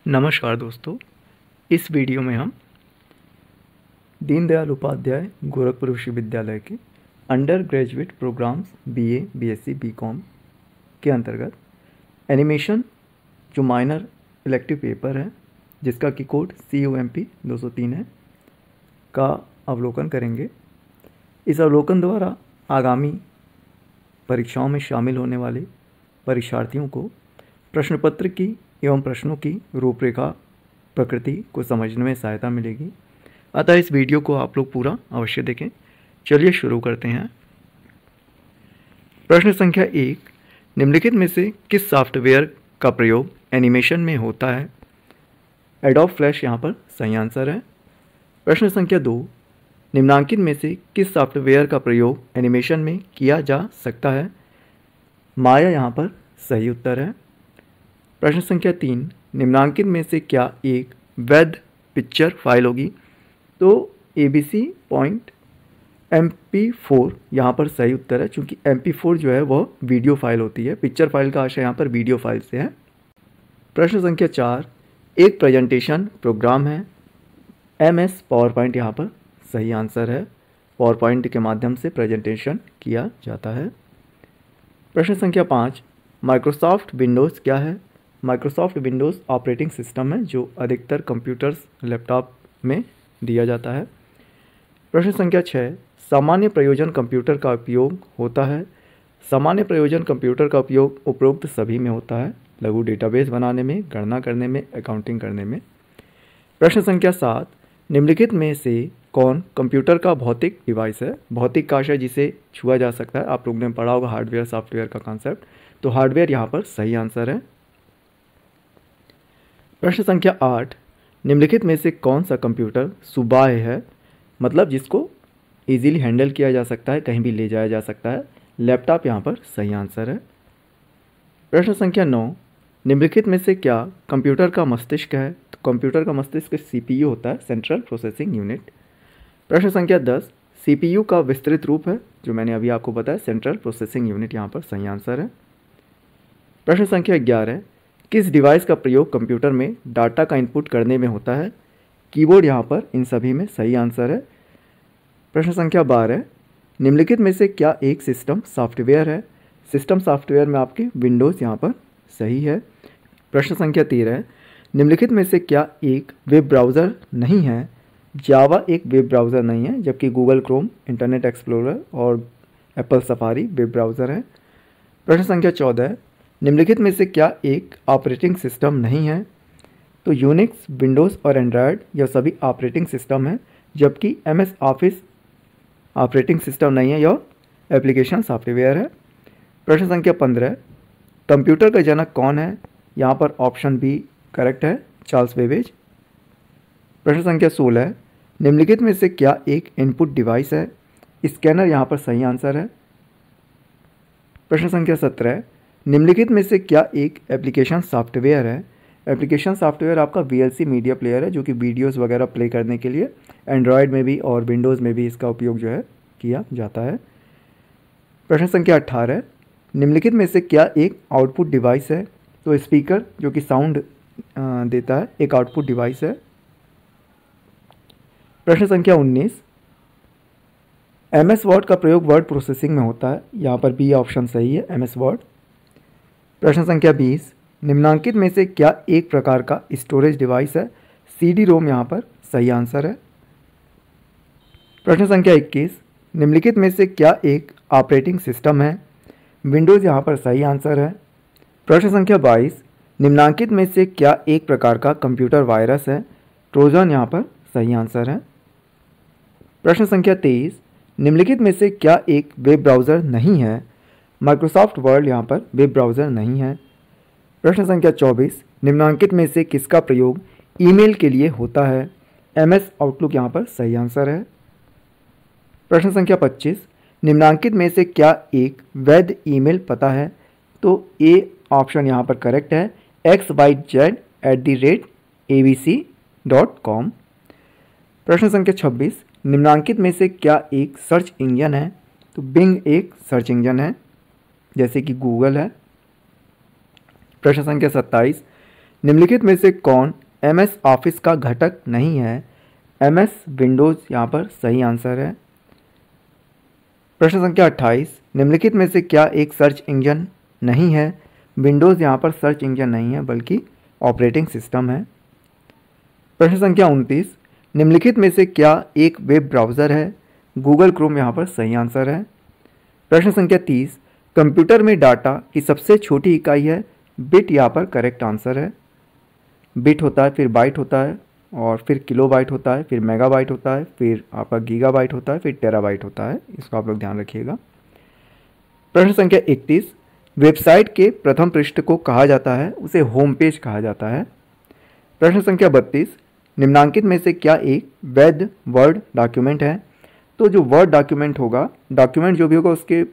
नमस्कार दोस्तों, इस वीडियो में हम दीनदयाल उपाध्याय गोरखपुर विश्वविद्यालय के under graduate programmes BA, BSc, BCom के अंतर्गत एनिमेशन जो माइनर इलेक्टिव पेपर है जिसका की कोड CUMP 203 है का अवलोकन करेंगे। इस अवलोकन द्वारा आगामी परीक्षाओं में शामिल होने वाले परीक्षार्थियों को प्रश्न पत्र की एवं प्रश्नों की रूपरेखा प्रकृति को समझने में सहायता मिलेगी। अतः इस वीडियो को आप लोग पूरा अवश्य देखें। चलिए शुरू करते हैं। प्रश्न संख्या 1, निम्नलिखित में से किस सॉफ्टवेयर का प्रयोग एनिमेशन में होता है? एडोब फ्लैश यहाँ पर सही आंसर है। प्रश्न संख्या 2, निम्नांकित में से किस सॉफ्टवेयर का प्रयोग एनिमेशन में किया जा सकता है? माया यहाँ पर सही उत्तर है। प्रश्न संख्या 3, निम्नांकित में से क्या एक वैध पिक्चर फाइल होगी? तो abc.mp4 यहाँ पर सही उत्तर है, क्योंकि mp4 जो है वह वीडियो फाइल होती है। पिक्चर फाइल का आशय यहाँ पर वीडियो फाइल से है। प्रश्न संख्या 4, एक प्रेजेंटेशन प्रोग्राम है। MS पावर पॉइंट यहाँ पर सही आंसर है। पावर पॉइंट के माध्यम से प्रेजेंटेशन किया जाता है। प्रश्न संख्या 5, माइक्रोसॉफ्ट विंडोज़ क्या है? माइक्रोसॉफ्ट विंडोज़ ऑपरेटिंग सिस्टम है जो अधिकतर कंप्यूटर्स, लैपटॉप में दिया जाता है। प्रश्न संख्या 6, सामान्य प्रयोजन कंप्यूटर का उपयोग होता है। सामान्य प्रयोजन कंप्यूटर का उपयोग उपरोक्त सभी में होता है, लघु डेटाबेस बनाने में, गणना करने में, अकाउंटिंग करने में। प्रश्न संख्या 7, निम्नलिखित में से कौन कंप्यूटर का भौतिक डिवाइस है? भौतिक का आशय जिसे छुआ जा सकता है। आप लोगों ने पढ़ा होगा हार्डवेयर सॉफ्टवेयर का कॉन्सेप्ट, तो हार्डवेयर यहाँ पर सही आंसर है। प्रश्न संख्या 8, निम्नलिखित में से कौन सा कंप्यूटर सुबाह्य है? मतलब जिसको इजीली हैंडल किया जा सकता है, कहीं भी ले जाया जा सकता है। लैपटॉप यहाँ पर सही आंसर है। प्रश्न संख्या 9, निम्नलिखित में से क्या कंप्यूटर का मस्तिष्क है? तो कंप्यूटर का मस्तिष्क CPU होता है, सेंट्रल प्रोसेसिंग यूनिट। प्रश्न संख्या 10, CPU का विस्तृत रूप है, जो मैंने अभी आपको बताया, सेंट्रल प्रोसेसिंग यूनिट यहाँ पर सही आंसर है। प्रश्न संख्या 11, किस डिवाइस का प्रयोग कंप्यूटर में डाटा का इनपुट करने में होता है? कीबोर्ड यहाँ पर इन सभी में सही आंसर है। प्रश्न संख्या 12, निम्नलिखित में से क्या एक सिस्टम सॉफ्टवेयर है? सिस्टम सॉफ्टवेयर में आपके विंडोज़ यहाँ पर सही है। प्रश्न संख्या 13, निम्नलिखित में से क्या एक वेब ब्राउज़र नहीं है? जावा एक वेब ब्राउज़र नहीं है, जबकि गूगल क्रोम, इंटरनेट एक्सप्लोरर और एप्पल सफारी वेब ब्राउज़र है। प्रश्न संख्या 14, निम्नलिखित में से क्या एक ऑपरेटिंग सिस्टम नहीं है? तो यूनिक्स, विंडोज़ और एंड्रॉयड यह सभी ऑपरेटिंग सिस्टम है, जबकि MS ऑफिस ऑपरेटिंग सिस्टम नहीं है, यह एप्लीकेशन सॉफ्टवेयर है। प्रश्न संख्या 15, कंप्यूटर का जनक कौन है? यहाँ पर ऑप्शन बी करेक्ट है, चार्ल्स बेबेज। प्रश्न संख्या 16, निम्नलिखित में से क्या एक इनपुट डिवाइस है? स्कैनर यहाँ पर सही आंसर है। प्रश्न संख्या 17, निम्नलिखित में से क्या एक एप्लीकेशन सॉफ्टवेयर है? एप्लीकेशन सॉफ्टवेयर आपका VLC मीडिया प्लेयर है, जो कि वीडियोज़ वगैरह प्ले करने के लिए एंड्रॉयड में भी और विंडोज़ में भी इसका उपयोग जो है किया जाता है। प्रश्न संख्या 18, निम्नलिखित में से क्या एक आउटपुट डिवाइस है? तो स्पीकर जो कि साउंड देता है एक आउटपुट डिवाइस है। प्रश्न संख्या 19, MS वर्ड का प्रयोग वर्ड प्रोसेसिंग में होता है। यहाँ पर बी ऑप्शन सही है, MS वर्ड। प्रश्न संख्या 20, निम्नांकित में से क्या एक प्रकार का स्टोरेज डिवाइस है? CD-ROM यहाँ पर सही आंसर है। प्रश्न संख्या 21, निम्नलिखित में से क्या एक ऑपरेटिंग सिस्टम है? विंडोज़ यहाँ पर सही आंसर है। प्रश्न संख्या 22, निम्नांकित में से क्या एक प्रकार का कंप्यूटर वायरस है? ट्रोजन यहाँ पर सही आंसर है। प्रश्न संख्या 23, निम्नलिखित में से क्या एक वेब ब्राउज़र नहीं है? माइक्रोसॉफ्ट वर्ड यहाँ पर वेब ब्राउज़र नहीं है। प्रश्न संख्या 24, निम्नांकित में से किसका प्रयोग ईमेल के लिए होता है? MS आउटलुक यहाँ पर सही आंसर है। प्रश्न संख्या 25, निम्नांकित में से क्या एक वैध ईमेल पता है? तो A ऑप्शन यहाँ पर करेक्ट है, xyz@abc.com। प्रश्न संख्या 26, निम्नांकित में से क्या एक सर्च इंजन है? तो बिंग एक सर्च इंजन है, जैसे कि गूगल है। प्रश्न संख्या 27, निम्नलिखित में से कौन MS ऑफिस का घटक नहीं है? MS विंडोज़ यहाँ पर सही आंसर है। प्रश्न संख्या 28, निम्नलिखित में से क्या एक सर्च इंजन नहीं है? विंडोज़ यहाँ पर सर्च इंजन नहीं है बल्कि ऑपरेटिंग सिस्टम है। प्रश्न संख्या 29, निम्नलिखित में से क्या एक वेब ब्राउज़र है? गूगल क्रोम यहाँ पर सही आंसर है। प्रश्न संख्या 30, कंप्यूटर में डाटा की सबसे छोटी इकाई है? बिट यहाँ पर करेक्ट आंसर है। बिट होता है, फिर बाइट होता है, और फिर किलोबाइट होता है, फिर मेगाबाइट होता है, फिर आपका गीगाबाइट होता है, फिर टेराबाइट होता है। इसको आप लोग ध्यान रखिएगा। प्रश्न संख्या 31, वेबसाइट के प्रथम पृष्ठ को कहा जाता है? उसे होम पेज कहा जाता है। प्रश्न संख्या 32, निम्नांकित में से क्या एक वैध वर्ड डॉक्यूमेंट है? तो जो वर्ड डॉक्यूमेंट होगा, डॉक्यूमेंट जो भी होगा उसके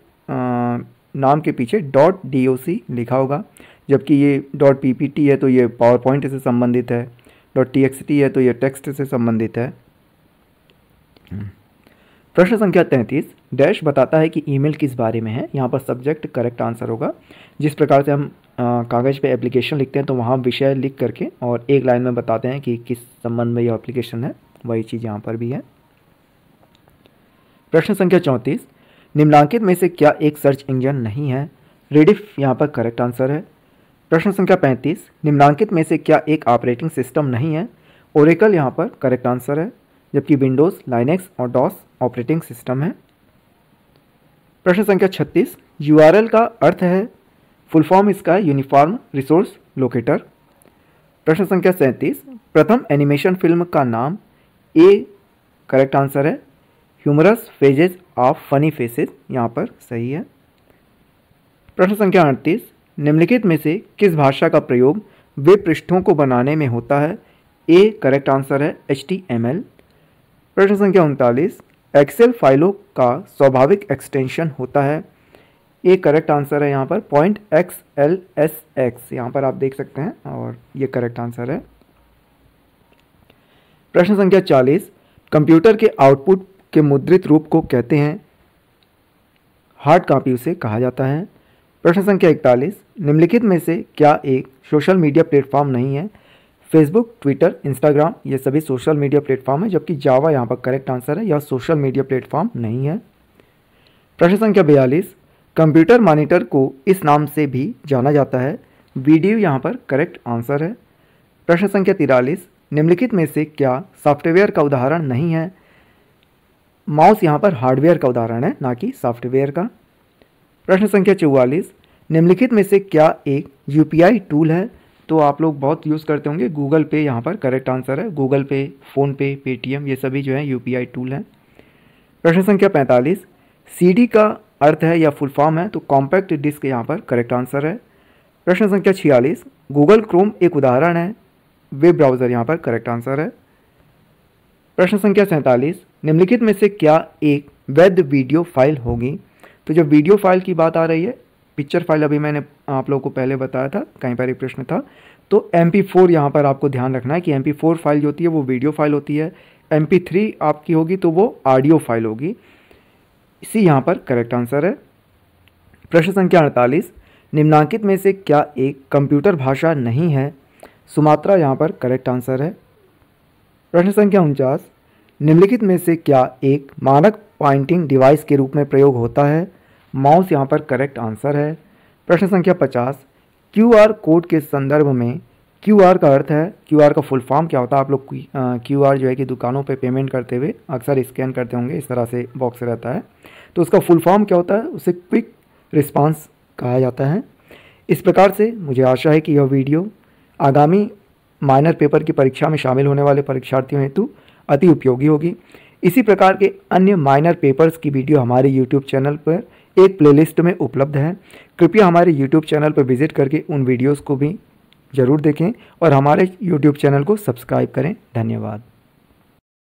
नाम के पीछे .doc लिखा होगा, जबकि ये .ppt है तो ये पावर पॉइंट से संबंधित है, .txt है तो ये टेक्स्ट से संबंधित है। प्रश्न संख्या 33, डैश बताता है कि ईमेल किस बारे में है? यहाँ पर सब्जेक्ट करेक्ट आंसर होगा। जिस प्रकार से हम कागज़ पे एप्लीकेशन लिखते हैं तो वहाँ विषय लिख करके और एक लाइन में बताते हैं कि किस संबंध में यह एप्लीकेशन है, वही चीज़ यहाँ पर भी है। प्रश्न संख्या 34, निम्नांकित में से क्या एक सर्च इंजन नहीं है? रेडिफ यहाँ पर करेक्ट आंसर है। प्रश्न संख्या 35, निम्नांकित में से क्या एक ऑपरेटिंग सिस्टम नहीं है? ओरेकल यहाँ पर करेक्ट आंसर है, जबकि विंडोज़, लाइनेक्स और डॉस ऑपरेटिंग सिस्टम है। प्रश्न संख्या 36, URL का अर्थ है? फुल फॉर्म इसका है यूनिफॉर्म रिसोर्स लोकेटर। प्रश्न संख्या 37, प्रथम एनिमेशन फिल्म का नाम? ए करेक्ट आंसर है। Humorous phases of funny faces यहाँ पर सही है। प्रश्न संख्या 38, निम्नलिखित में से किस भाषा का प्रयोग वेब पृष्ठों को बनाने में होता है? ए करेक्ट आंसर है HTML। प्रश्न संख्या 39, एक्सेल फाइलों का स्वाभाविक एक्सटेंशन होता है? ए करेक्ट आंसर है यहाँ पर .xlsx, यहाँ पर आप देख सकते हैं, और ये करेक्ट आंसर है। प्रश्न संख्या 40, कंप्यूटर के आउटपुट के मुद्रित रूप को कहते हैं? हार्ड कॉपी उसे कहा जाता है। प्रश्न संख्या 41, निम्नलिखित में से क्या एक सोशल मीडिया प्लेटफॉर्म नहीं है? फेसबुक, ट्विटर, इंस्टाग्राम ये सभी सोशल मीडिया प्लेटफॉर्म है, जबकि जावा यहाँ पर करेक्ट आंसर है, यह सोशल मीडिया प्लेटफॉर्म नहीं है। प्रश्न संख्या 42, कंप्यूटर मॉनिटर को इस नाम से भी जाना जाता है? वीडियो यहाँ पर करेक्ट आंसर है। प्रश्न संख्या 43, निम्नलिखित में से क्या सॉफ्टवेयर का उदाहरण नहीं है? माउस यहाँ पर हार्डवेयर का उदाहरण है, ना कि सॉफ्टवेयर का। प्रश्न संख्या 44, निम्नलिखित में से क्या एक UPI टूल है? तो आप लोग बहुत यूज़ करते होंगे, गूगल पे यहाँ पर करेक्ट आंसर है। गूगल पे, फ़ोनपे, पेटीएम ये सभी जो है UPI टूल है। प्रश्न संख्या 45, CD का अर्थ है या फुल फॉर्म है? तो कॉम्पैक्ट डिस्क यहाँ पर करेक्ट आंसर है। प्रश्न संख्या 46, गूगल क्रोम एक उदाहरण है? वेब ब्राउज़र यहाँ पर करेक्ट आंसर है। प्रश्न संख्या 47, निम्नलिखित में से क्या एक वैध वीडियो फाइल होगी? तो जब वीडियो फाइल की बात आ रही है, पिक्चर फाइल अभी मैंने आप लोगों को पहले बताया था, कहीं पर एक प्रश्न था, तो MP4 यहाँ पर आपको ध्यान रखना है कि MP4 फाइल जो होती है वो वीडियो फाइल होती है। MP3 आपकी होगी तो वो ऑडियो फाइल होगी। इसी यहाँ पर करेक्ट आंसर है। प्रश्न संख्या 48, निम्नांकित में से क्या एक कंप्यूटर भाषा नहीं है? सुमात्रा यहाँ पर करेक्ट आंसर है। प्रश्न संख्या 49, निम्नलिखित में से क्या एक मानक पॉइंटिंग डिवाइस के रूप में प्रयोग होता है? माउस यहाँ पर करेक्ट आंसर है। प्रश्न संख्या 50, QR कोड के संदर्भ में QR का अर्थ है? QR का फुल फॉर्म क्या होता है? आप लोग QR जो है कि दुकानों पे पेमेंट करते हुए अक्सर स्कैन करते होंगे, इस तरह से बॉक्स रहता है, तो उसका फुल फॉर्म क्या होता है? उसे क्विक रिस्पांस कहा जाता है। इस प्रकार से मुझे आशा है कि यह वीडियो आगामी माइनर पेपर की परीक्षा में शामिल होने वाले परीक्षार्थियों हेतु अति उपयोगी होगी। इसी प्रकार के अन्य माइनर पेपर्स की वीडियो हमारे YouTube चैनल पर एक प्लेलिस्ट में उपलब्ध है। कृपया हमारे YouTube चैनल पर विजिट करके उन वीडियोस को भी ज़रूर देखें और हमारे YouTube चैनल को सब्सक्राइब करें। धन्यवाद।